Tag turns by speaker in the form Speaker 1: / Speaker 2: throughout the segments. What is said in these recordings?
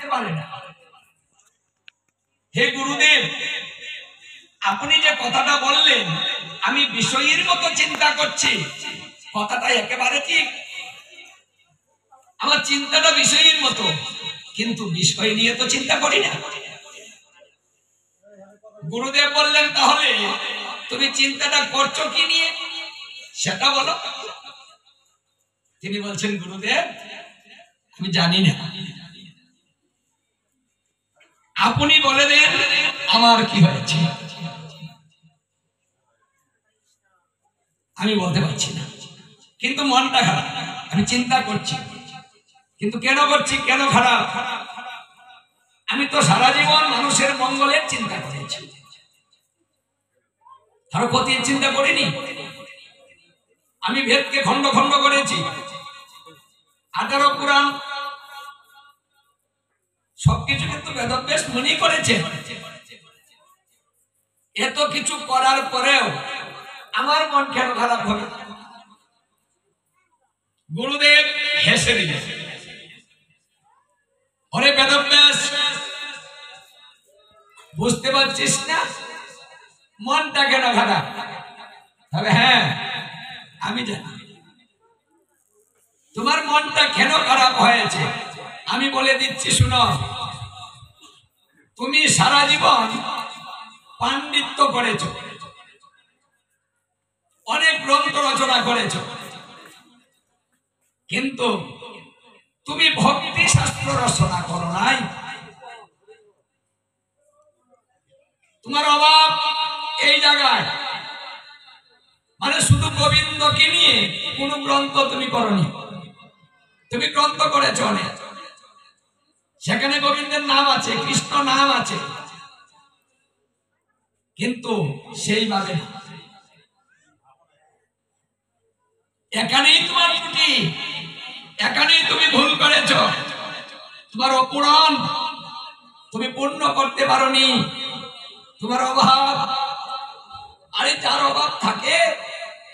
Speaker 1: করতে পারে না। হে গুরুদেব, আপনি যে কথাটা বললেন আমি বিষয়ের মতো চিন্তা করছি, কথাটা একেবারে ঠিক। আমার চিন্তাটা বিষয়ের মতো, কিন্তু বিষয় নিয়ে তো চিন্তা করি না। গুরুদেব বললেন তাহলে তুমি চিন্তাটা করছো কি নিয়ে সেটা বলো। তিনি বলছেন গুরুদেব আমি জানি না, আপনি বলে দেন আমার কি হয়েছে। আমি বলতে পারছি না, কিন্তু মনটা খারাপ, আমি চিন্তা করছি। কিন্তু কেন করছি, কেন খারাপ? আমি তো সারা জীবন মানুষের মঙ্গলের চিন্তা করেছি, কারো ক্ষতির চিন্তা করিনি। আমি বেদকে খন্ড খন্ড করেছি, 18 পুরাণ সবকিছু কিন্তু বেদব্যাস মুনি করেছে। এত কিছু করার পরেও আমার মন কেন খারাপ হবে? গুরুদেব হেসে দিলেন, ওরে বেদব্যাস, বুঝতে পারছিস না মনটা কেন খারাপ? তবে হ্যাঁ আমি জানি তোমার মনটা কেন খারাপ হয়েছে। আমি বলে দিচ্ছি শুনো। তুমি সারা জীবন পাণ্ডিত্য করেছো, অনেক গ্রন্থ রচনা করেছো, কিন্তু তুমি ভক্তি শাস্ত্র রচনা করো নাই। তোমার অভাব এই জায়গায়, মানে শুধু গোবিন্দকে নিয়ে কোন গ্রন্থ তুমি করনি। তুমি গ্রন্থ করেছো অনেক, সেখানে গোবিন্দের নাম আছে, কৃষ্ণ নাম আছে, কিন্তু সেইভাবে না। এখানেই তোমার ত্রুটি, এখানেই তুমি ভুল করেছো। তোমার অপূরণ, তুমি পূর্ণ করতে পারোনি। তোমার অভাব, আরে যার অভাব থাকে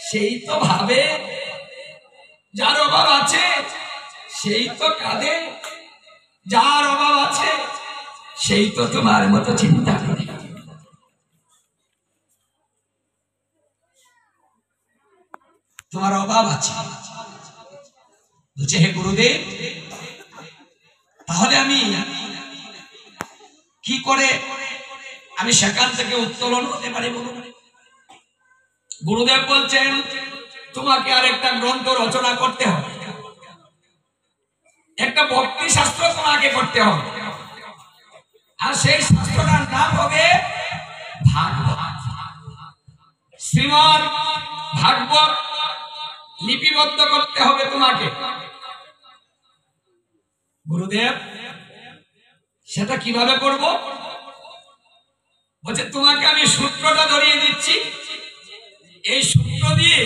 Speaker 1: সেই তো ভাবে, যার অভাব আছে সেই তো কাঁদে, যার অভাব আছে সেই তো তোমার মতো চিন্তা করে। তোমার অভাব আছে, বলছে হে গুরুদেব তাহলে আমি কি করে আমি সেখান থেকে উত্তোলন হতে পারি বলুন। গুরুদেব বলছেন তোমাকে আর একটা গ্রন্থ রচনা করতে হবে, একটা ভক্তি শাস্ত্র তোমাকে করতে হবে, আর সেই শাস্ত্রটার নাম হবে ভাগবত। শ্রীমদ্ ভাগবত লিপিবদ্ধ করতে হবে তোমাকে। গুরুদেব সেটা কিভাবে করব? বলছে তোমাকে আমি সূত্রটা ধরিয়ে দিচ্ছি, এই সূত্র দিয়ে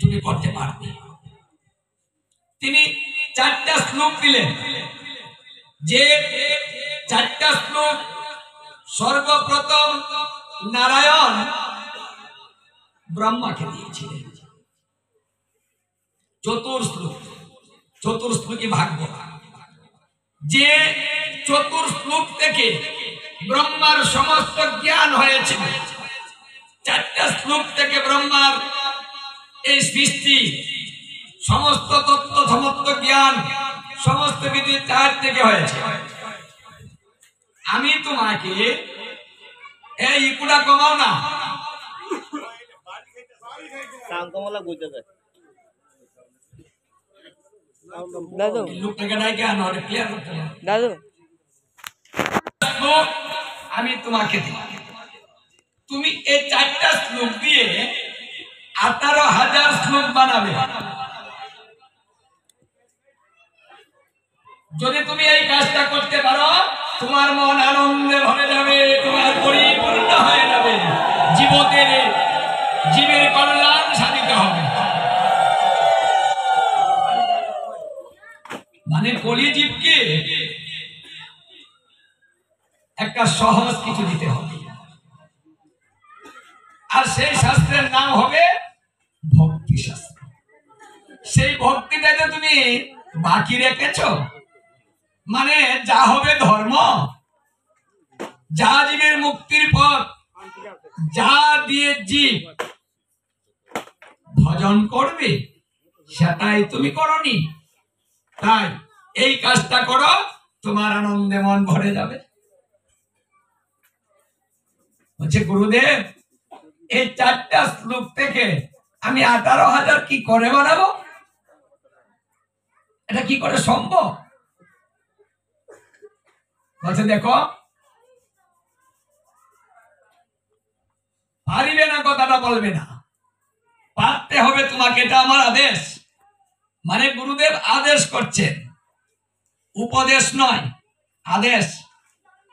Speaker 1: তুমি করতে পারবে। তিনি 4টা শ্লোক দিলেন, যে 4টা শ্লোক সর্বপ্রথম নারায়ণ ব্রহ্মাকে দিয়েছিলেন। চতুর্শ্লোকী ভাগবত, যে চতুর্শ্লোক থেকে ব্রহ্মার সমস্ত জ্ঞান হয়েছিল। 4টা শ্লোক থেকে ব্রহ্মার এই সৃষ্টি, সমস্ত তত্ত্ব সমস্ত জ্ঞান সমস্ত কিছু 4 থেকে হয়েছে। আমি তোমাকে এই ইকুড়া কমাও না, আমি তোমাকে তুমি এই 4টা শ্লোক দিয়ে 18,000 শ্লোক বানাবে। যদি তুমি এই কাজটা করতে পারো তোমার মন আনন্দে ভরে যাবে, তোমার পরিপূর্ণ হয়ে যাবে, জীবের কল্যাণ সাধিত হবে। মানে কলিজীবকে একটা সহজ কিছু দিতে হবে, আর সেই শাস্ত্রের নাম হবে ভক্তি শাস্ত্র। সেই ভক্তিটাকে তুমি বাকি রেখেছো, মানে যা হবে ধর্ম, যা জীবের মুক্তির পথ, যা দিয়ে জীব ভজন করবে সেটাই তুমি করনি। তাই এই কাজটা করো, তোমার আনন্দে মন ভরে যাবে। বলছে গুরুদেব, এই 4টা শ্লোক থেকে আমি 18,000 কি করে বানাবো? এটা কি করে সম্ভব? বলছে দেখো, পারিবে না কথাটা বলবে না, পারতে হবে তোমাকে, এটা আমার আদেশ। মানে গুরুদেব আদেশ করছেন, উপদেশ নয়, আদেশ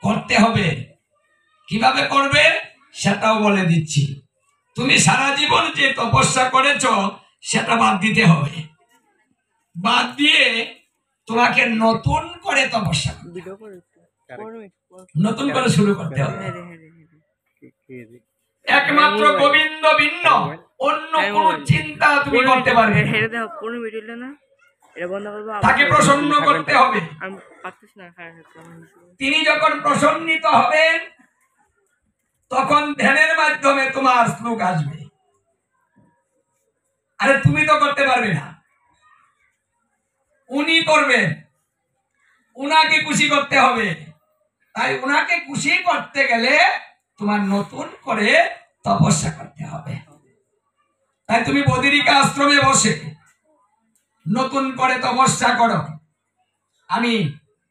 Speaker 1: করতে হবে। কিভাবে করবে সেটাও বলে দিচ্ছি। তুমি সারা জীবন যে তপস্যা করেছ সেটা বাদ দিতে হবে। বাদ দিয়ে তোমাকে নতুন করে তপস্যা করতে হবে, নতুন করে শুরু করতে হবে। একমাত্র গোবিন্দ ভিন্ন অন্য কোন চিন্তা তুমি করতে পারবে না। তাকে প্রসন্ন করতে হবে। তিনি যখন প্রসন্নিত হবেন তখন ধ্যানের মাধ্যমে তোমার শ্লোক আসবে। আরে তুমি তো করতে পারবে না, উনি করবেন, উনাকে খুশি করতে হবে। তাই উনাকে খুশি করতে গেলে তোমার নতুন করে তপস্যা করতে হবে। তাই তুমি বদিরিকা আশ্রমে বসে নতুন করে তপস্যা করো। আমি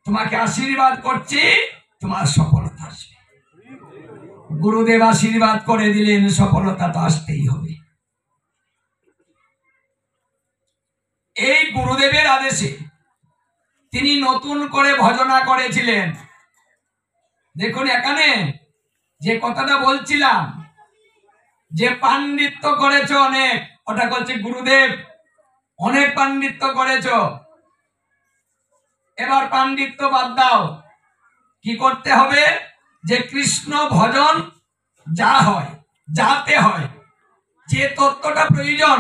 Speaker 1: তোমাকে আশীর্বাদ করছি, তোমার সফলতা আসবে। গুরুদেব আশীর্বাদ করে দিলেন, সফলতা তো আসতেই হবে। এই গুরুদেবের আদেশে তিনি নতুন করে ভজনা করেছিলেন। দেখুন এখানে যে কথাটা বলছিলাম, যে পাণ্ডিত্য করেছ অনেক, ওটা করছে গুরুদেব, অনেক পাণ্ডিত্য করেছ, এবার পাণ্ডিত্য বাদ দাও। কি করতে হবে? যে কৃষ্ণ ভজন যা হয়, যাতে হয়, যে তত্ত্বটা প্রয়োজন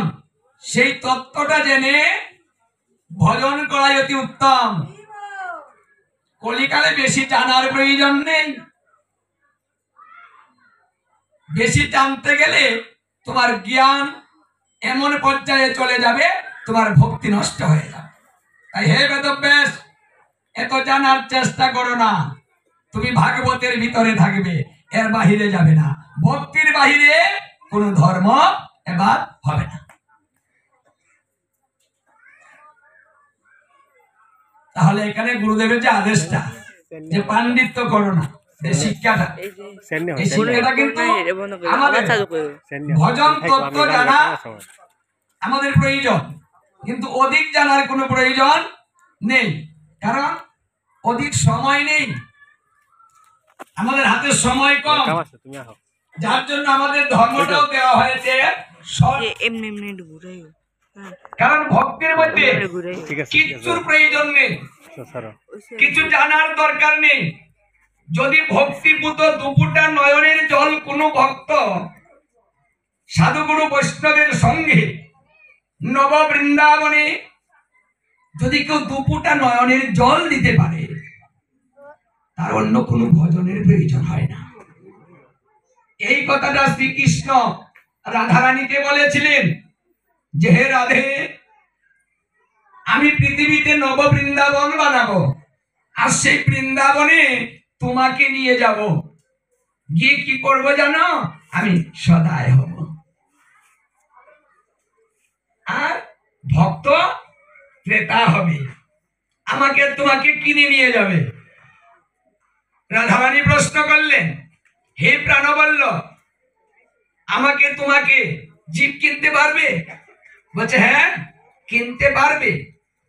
Speaker 1: সেই তত্ত্বটা জেনে ভজন করাই অতি উত্তম। কলিকালে বেশি জানার প্রয়োজন নেই। বেশি জানতে গেলে তোমার জ্ঞান এমন পর্যায়ে চলে যাবে, তোমার ভক্তি নষ্ট হয়ে যাবে। তাই হে বেদব্যাস, এত জানার চেষ্টা করো না। তুমি ভাগবতের ভিতরে থাকবে, এর বাহিরে যাবে না। ভক্তির বাহিরে কোন ধর্ম এবার হবে না। তাহলে এখানে গুরুদেবের যে আদেশটা, যে পাণ্ডিত্য করো না, শিক্ষাটা, এই শিক্ষাটা কিন্তু আমাদের ভজন তত্ত্ব জানা আমাদের প্রয়োজন, কিন্তু অধিক জানার কোনো প্রয়োজন নেই। কারণ অধিক সময় নেই, আমাদের হাতে সময় কম, যার জন্য আমাদের ধর্মটাও দেওয়া হয়েছে। কারণ ভক্তির মধ্যে কিছুর প্রয়োজন নেই, কিছু জানার দরকার নেই। যদি ভক্তিপুত দুপুটা নয়নের জল কোনো ভক্ত সাধুগুরু বৈষ্ণবের সঙ্গে নব বৃন্দাবনে যদি কেউ দুপুটা নয়নের জল দিতে পারে, তার অন্য কোনো ভজনের প্রয়োজন হয় না। এই কথাটা শ্রীকৃষ্ণ রাধারানীকে বলেছিলেন যে হে রাধে, আমি পৃথিবীতে নব বৃন্দাবন বানাবো, আর সেই বৃন্দাবনে তোমাকে নিয়ে যাব। গিয়ে কি করব জানো? আমি সদায় হব, আর ভক্ত ক্রেতা হবে, আমাকে তোমাকে কিনে নিয়ে যাবে। রাধারানী প্রশ্ন করলেন, হে প্রাণবল্ল, আমাকে তোমাকে জীব কিনতে পারবে? বলছে হ্যাঁ কিনতে পারবে।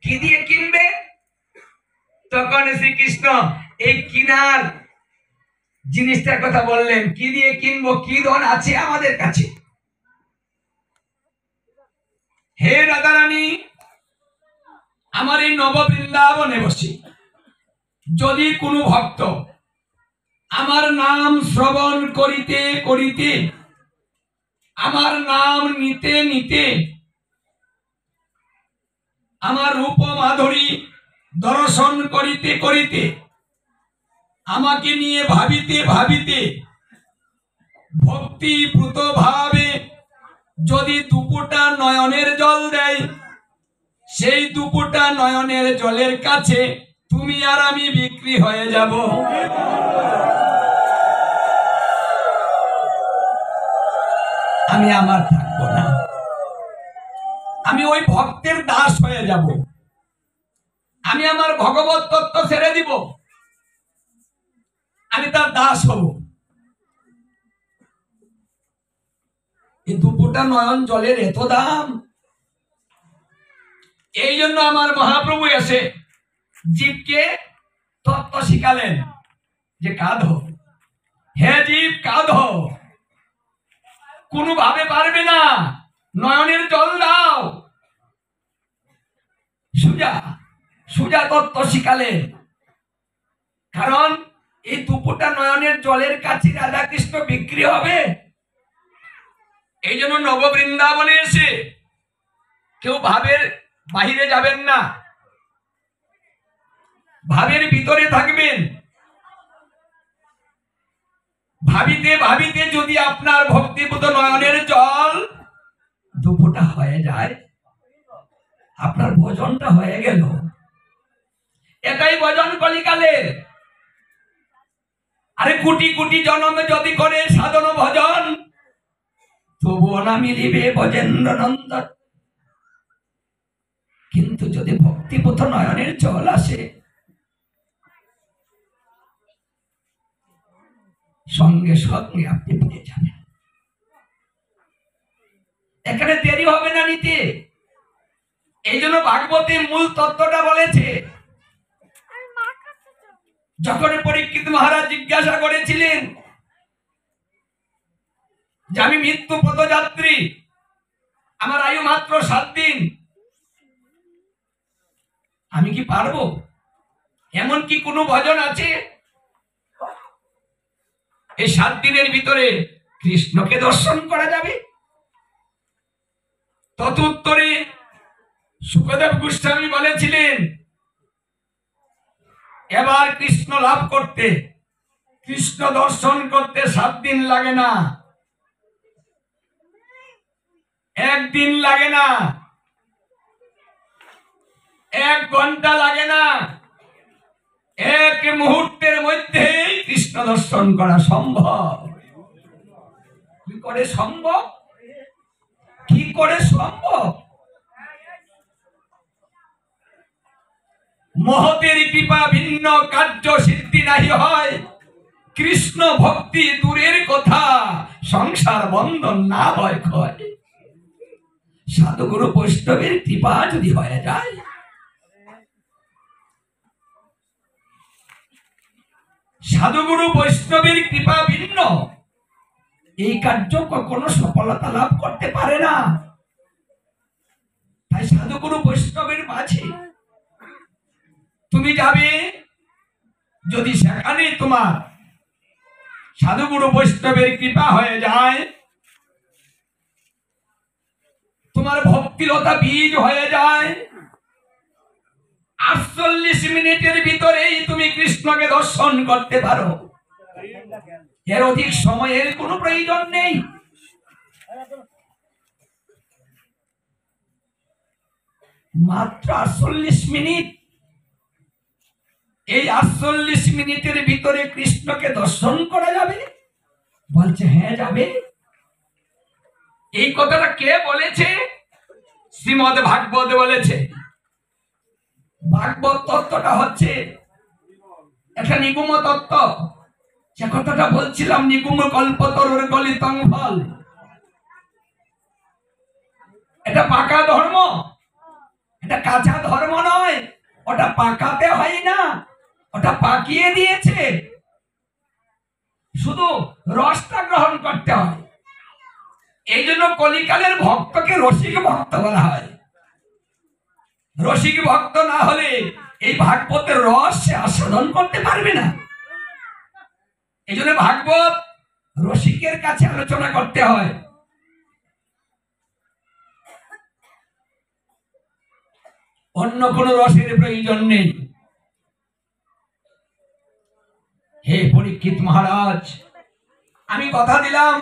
Speaker 1: কি দিয়ে কিনবে? তখন শ্রীকৃষ্ণ এই কিনার জিনিসটার কথা বললেন। কি দিয়ে কিনবো? কি ধন আছে আমাদের কাছে? হে রাধারানী, আমার এই নব বৃন্দাবনে বসে যদি কোনো ভক্ত আমার নাম শ্রবণ করিতে করিতে, আমার নাম নিতে নিতে, আমার রূপ মাধুরী দর্শন করিতে করিতে, আমাকে নিয়ে ভাবিতে ভাবিতে, ভক্তিপ্রুত ভাবে যদি দুপুটা নয়নের জল দেয়, সেই দুপুটা নয়নের জলের কাছে তুমি আর আমি বিক্রি হয়ে যাব। আমি আমার থাকবো না, আমি ওই ভক্তের দাস হয়ে যাব। আমি আমার ভগবত তত্ত্ব ছেড়ে দিব, আমি তার দাস হব। এই দুপুটা নয়ন জলের এত দাম। এই জন্য আমার মহাপ্রভু এসে জীবকে তত্ত্ব শিখালেন যে কাঁদো, হে জীব কাঁদো, কোনোভাবে পারবে না, নয়নের জল দাও। সুজা সুজা তত্ত্ব শিখালেন, কারণ এই দুপুটা নয়নের জলের কাছে রাধা কৃষ্ণ বিক্রি হবে। এই জন্য নববৃন্দাবনে এসে কেউ ভাবের বাহিরে যাবেন না, ভাবের ভিতরে থাকবেন। ভাবিতে ভাবিতে যদি আপনার ভক্তিপুত নয়নের জল দুপুটা হয়ে যায়, আপনার ভজনটা হয়ে গেল। এটাই ভজন কলিকালে। আরে কোটি কোটি জন্ম যদি করে সাধন ভজন, তবুও না মিলিবে ভজেন্দ্র নন্দন। কিন্তু যদি ভক্তিপুত নয়নের জল আসে, সঙ্গে সঙ্গে আপনি পেয়ে যাবেন। এখানে দেরি হবে না নিতে। এই জন্য ভাগবতী মূল তত্ত্বটা বলেছে। যখন পরীক্ষিত মহারাজ জিজ্ঞাসা করেছিলেন যে আমি মৃত্যু পথযাত্রী, আমার আয়ু মাত্র 7 দিন, আমি কি পারবো? এমন কি কোনো ভজন আছে এই 7 দিনের ভিতরে কৃষ্ণকে দর্শন করা যাবে? তদুত্তরে সুখদেব গোস্বামী বলেছিলেন, এবার কৃষ্ণ লাভ করতে, কৃষ্ণ দর্শন করতে 7 দিন লাগে না, 1 দিন লাগে না, 1 ঘন্টা লাগে না, 1 মুহূর্তের মধ্যেই কৃষ্ণ দর্শন করা সম্ভব। কি করে সম্ভব? কি করে সম্ভব? মহতের কৃপা ভিন্ন কার্য সিদ্ধি নাহি হয়। কৃষ্ণ ভক্তি দূরের কথা, সংসার বন্ধন না হয় ক্ষয়। সাধুগুরু বৈষ্ণবের কৃপা যদি হয়ে যায়, সাধুগুরু বৈষ্ণবের কৃপা ভিন্ন এই কার্য কখনো সফলতা লাভ করতে পারে না। তাই সাধুগুরু বৈষ্ণবের মাঝে তুমি যাবে, যদি সেখানে তোমার সাধুগুরু বৈষ্ণবের কৃপা হয়ে যায়, তোমার ভক্তিলতা বীজ হয়ে যায়, 48 মিনিটের ভিতরেই তুমি কৃষ্ণকে দর্শন করতে পারো। এর অধিক সময়ের কোনো প্রয়োজন নেই। মাত্র 48 মিনিট। এই 48 মিনিটের ভিতরে কৃষ্ণকে দর্শন করা যাবে? বলছে হ্যাঁ যাবে। এই কথাটা কে বলেছে? শ্রীমদ ভাগবত বলেছে। ভাগবত তত্ত্বটা হচ্ছে একটা নিগুম তত্ত্ব। যে কথাটা বলছিলাম, নিগুম কল্পতরুর গলিতং ফল। এটা পাকা ধর্ম, এটা কাঁচা ধর্ম নয়। ওটা পাকাতে হয় না, ওটা পাকিয়ে দিয়েছে। শুধু রসটা গ্রহণ করতে হয়। এই জন্য কলিকালের ভক্তকে রসিক ভক্ত বলা হয়। রসিক ভক্ত না হলে এই ভাগবতের রস সে আস্বাদন করতে পারবে না। এই জন্য ভাগবত রসিকের কাছে আলোচনা করতে হয়। অন্য কোন রসের প্রয়োজন নেই। হে পরীক্ষিত মহারাজ, আমি কথা দিলাম